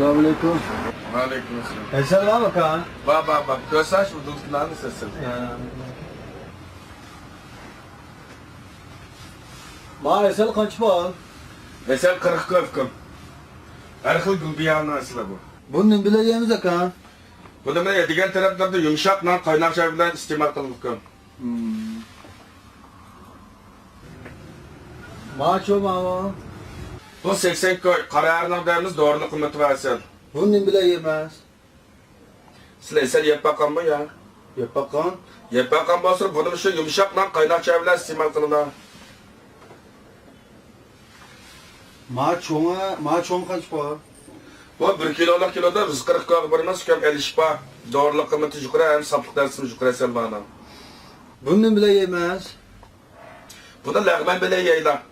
Selamünaleyküm. Aleykümselam. Eser var mı Kaan? Bak. Göster şu dostlarını sesini. Ma Eser kaç puan? Mesela 40 köfküm. Her xil gülbiyanın aslı bu. Bunun bileceğimiz Kaan. Bu da ne diğer taraflarda yumuşak nan kaynak çay bilen istemal kılınırken. Ma çok ma. Bu 80 köy kararına derimiz doğruluk kıymeti versin. Bunun bileceğimiz. Siz eser yep bakan mı ya? Yap bakalım. Yep bakan basır bunun şu yumuşak nan kaynak çay bilen istemal kılınır. Ma çoğun kaç puan? Bu 1 kiloluk kiloda biz 40 köy birimiz köm elişpa. Doğruluk kıymeti yukarı hem saplık dersimiz yukarı selmana. Bunun bileceğimiz. Bu da lağmen bile yayla.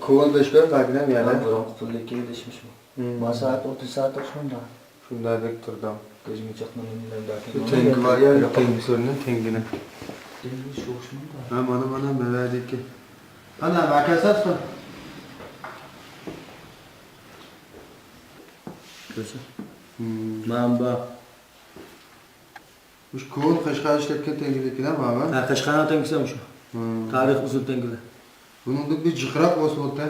Kovan 5'ler takinem yani. Ben buram kutulukka erişmişim. Bu saat 30 saat şunda. Şundaydık turdan. Gözümü çakmanımdan Şu tengi var ya, tengi sorunun tengini. Dengi soğuşmam da. Ha bana mevedik ki. Ana makasas mı? Gözü. Mamba. Şu kovan kaşkar işletken tengidekiler mi abi? Ha Kaşkana tengisem şu. Tarih uzun tengili. Bunun da bir cıkrak olsun oldu.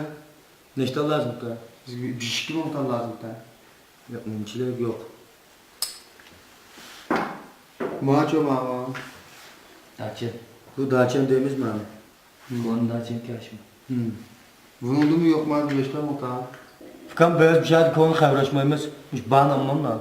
Neşte lazım da. Biz bir şişki montan lazım da. Yok mümkünçiler yok. Maço ma. Daçen. Bu daçen demiz mi abi? Bunun daçen kaşım. Bunun da mı yok mu abi 5'ler montan? Fıkan beyaz bir şey konu kavraşmayımız. Hiç bağlanmam da.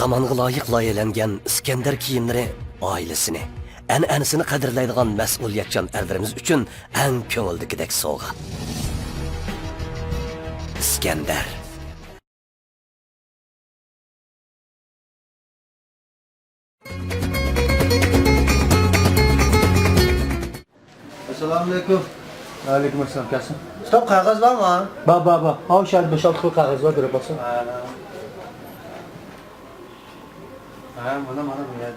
Zamanға layık layelengen İskender kiyimleri ailesini, an'anasini qadrlaydigan mas'uliyatchan erlarimiz uchun eng ko'ngildagidek sovg'a. İskender. Selamünaleyküm. Aleykümselam gelsin. Stop kağıt var mı? Bak. Ha şahit 5-6 kıl kağıt var göre baksın. Ha bana bu geldi.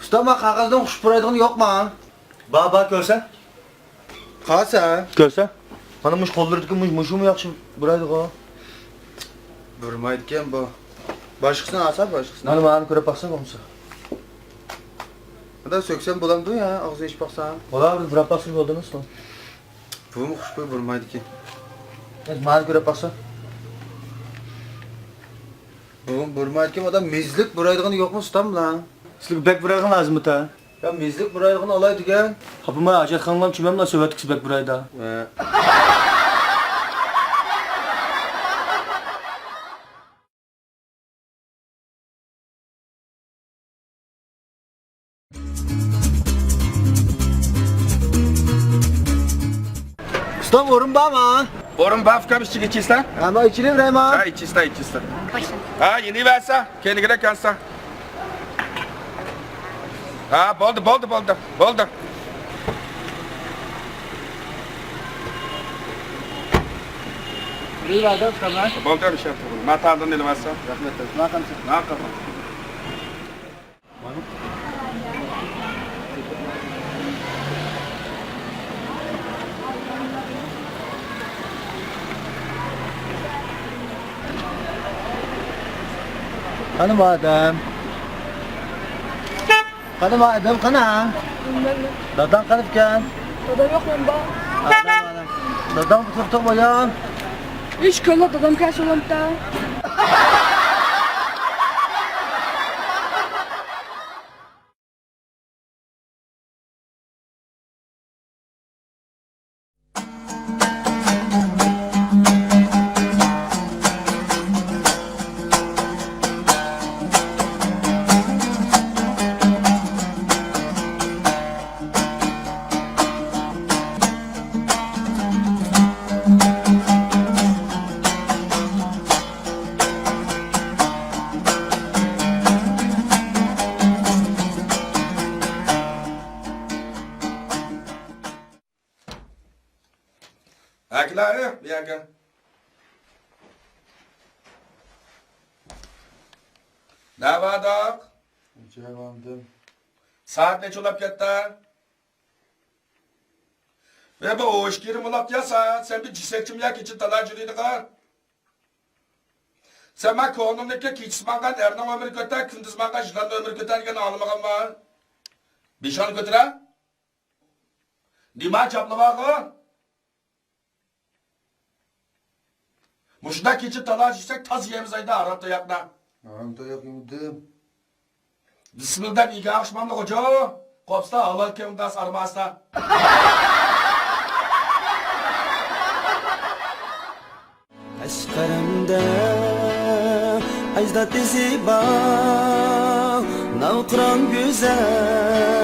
Usta bak kağıtdan kuş buraydığın yok mu? Bak görsen. Kağıt Görsen. Bana muş kolları muşu mu yakşı buraydı o. Durmaydıkken bu. Başkasına asar başkasına. Hani bana göre baksana komşu. Bu da söksen bulamdın ya ağzı iç baksan. Ola bir bırak baksın oldunuz mu? Bu mu kuş bu vurmaydı ki? Bana göre baksana. Bu vurmaydı ki o da mizlik buraydığın yok mu ustam lan? Sizlik bek bırakın lazım mı ta? Ya mizlik buraydığın olaydı gel. Kapıma acet kanlam çimemle sövetik siz bek burayda. Ustam vurun bana. Borun bafka bir şey içiysen? Ama içini vereyim ha. Ha içiysen. Ha yeni verse, kendine kansa. Ha boldu. Bir verdim ustam lan. Boldu bir şey. Matardın eli varsa. Rahmet olsun. Ne yapalım? Ne yapalım? Kanım adam. Kana. Dadam kanıpken. Dadam yok mu ba? Adam. Dadam tutup bayan. Hiç köle dadam kaç olan da. Bekle, bir yerge. Ne vardık? Cevandım. Saat ne çolap gitti? Ve bu hoş girim olap ya saat. Sen bir cisekçim ya keçin talacılıydı kar. Sen ben konumdaki keçismangan erden ömür göter, kündüzmangan jılan ömür götergen ağlamagan var. Bir şan götüre? Nima çaplı var kı? Muşda keçin talacıysak taz yiyemiz ayda Arap'ta yakna. Ağamda yakındım. Bismillah iyi akşamda hoca. Kopsta halal kemdas armasta. Aşkarımda Ecdat ziba Navkran güzel